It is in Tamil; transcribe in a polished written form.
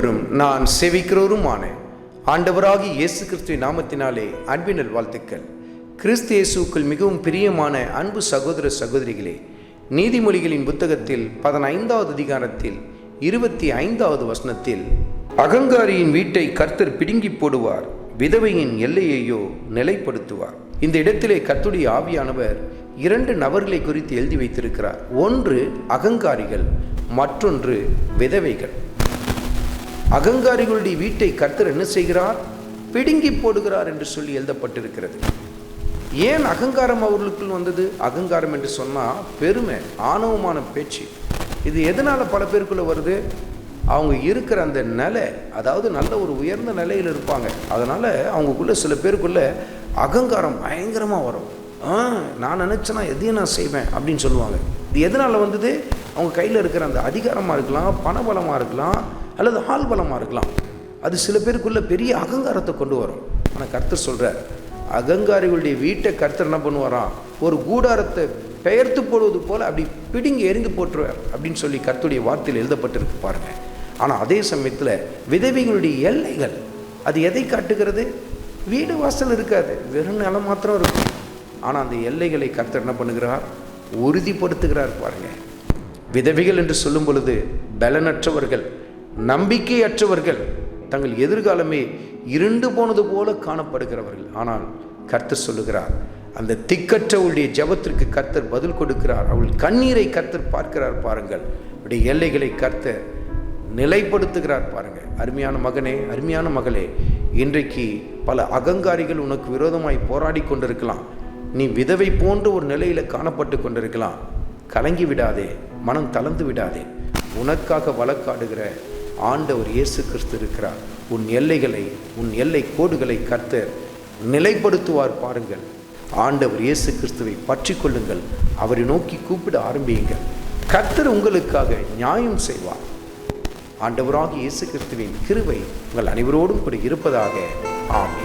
மீட்பரும் நான் சேவிக்கிறவருமான ஆண்டவராகிய இயேசு கிறிஸ்துவின் நாமத்தினாலே அன்பின் வாழ்த்துக்கள். கிறிஸ்து இயேசுவுக்குள் மிகவும் பிரியமான அன்பு சகோதர சகோதரிகளே, நீதிமொழிகளின் புத்தகத்தில் 15வது அதிகாரத்தில் 25வது வசனத்தில், அகங்காரியின் வீட்டை கர்த்தர் பிடுங்கி போடுவார், விதவையின் எல்லையையோ நிலைப்படுத்துவார். இந்த இடத்திலே கர்த்தருடைய ஆவியானவர் 2 நபர்களை குறித்து எழுதி வைத்திருக்கிறார். ஒன்று அகங்காரிகள், மற்றொன்று விதவைகள். அகங்காரிகளுடைய வீட்டை கர்த்தர் என்ன செய்கிறார்? பிடுங்கி போடுகிறார் என்று சொல்லி எழுதப்பட்டிருக்கிறது. ஏன் அகங்காரம் அவர்களுக்குள் வந்தது? அகங்காரம் என்று சொன்னால் பெருமை, ஆணவமான பேச்சு. இது எதனால் பல பேருக்குள்ளே வருது? அவங்க இருக்கிற அந்த நிலை, அதாவது நல்ல ஒரு உயர்ந்த நிலையில் இருப்பாங்க. அதனால் அவங்களுக்குள்ள சில பேருக்குள்ளே அகங்காரம் பயங்கரமாக வரும். நான் நினச்சேன்னா எதையும் நான் செய்வேன் அப்படின்னு சொல்லுவாங்க. இது எதனால் வந்தது? அவங்க கையில் இருக்கிற அந்த அதிகாரமாக இருக்கலாம், பணபலமாக இருக்கலாம், அல்லது ஆள் பலமாக இருக்கலாம். அது சில பேருக்குள்ளே பெரிய அகங்காரத்தை கொண்டு வரும். ஆனால் கர்த்தர் சொல்கிறார், அகங்காரிகளுடைய வீட்டை கர்த்தர் என்ன பண்ணுவாராம்? ஒரு கூடாரத்தை பெயர்த்து போடுவது போல் அப்படி பிடுங்கி எரிந்து போட்டுருவார் அப்படின்னு சொல்லி கர்த்தருடைய வார்த்தையில் எழுதப்பட்டிருக்கு பாருங்க. ஆனால் அதே சமயத்தில் விதவைகளுடைய எல்லைகள், அது எதை காட்டுகிறது? வீடு வாசல் இருக்காது, வெறும் நிலம் மாத்திரம் இருக்கும். ஆனால் அந்த எல்லைகளை கர்த்தர் என்ன பண்ணுகிறார்? உறுதிப்படுத்துகிறார் பாருங்க. விதவைகள் என்று சொல்லும் பொழுது பலனற்றவர்கள், நம்பிக்கையற்றவர்கள், தங்கள் எதிர்காலமே இருண்டு போனது போல காணப்படுகிறவர்கள். ஆனால் கர்த்தர் சொல்லுகிறார், அந்த திக்கற்றவளுடைய ஜெபத்திற்கு கர்த்தர் பதில் கொடுக்கிறார். அவள் கண்ணீரை கர்த்தர் பார்க்கிறார் பாருங்கள். அவருடைய எல்லைகளை கர்த்தர் நிலைப்படுத்துகிறார் பாருங்க. அருமையான மகனே, அருமையான மகளே, இன்றைக்கு பல அகங்காரிகள் உனக்கு விரோதமாய் போராடி கொண்டிருக்கலாம். நீ விதவை போன்ற ஒரு நிலையில் காணப்பட்டு கொண்டிருக்கலாம். கலங்கி விடாதே, மனம் தளர்ந்து விடாதே. உனக்காக வழக்காடுகிற ஆண்டவர் இயேசு கிறிஸ்து இருக்கிறார். உன் எல்லைகளை, உன் எல்லை கோடுகளை கர்த்தர் நிலைப்படுத்துவார் பாருங்கள். ஆண்டவர் இயேசு கிறிஸ்துவை பற்றி கொள்ளுங்கள். அவரை நோக்கி கூப்பிட ஆரம்பியுங்கள். கர்த்தர் உங்களுக்காக நியாயம் செய்வார். ஆண்டவராகிய இயேசு கிறிஸ்துவின் கிருபை உங்கள் அனைவரோடும் கூட இருப்பதாக. ஆமென்.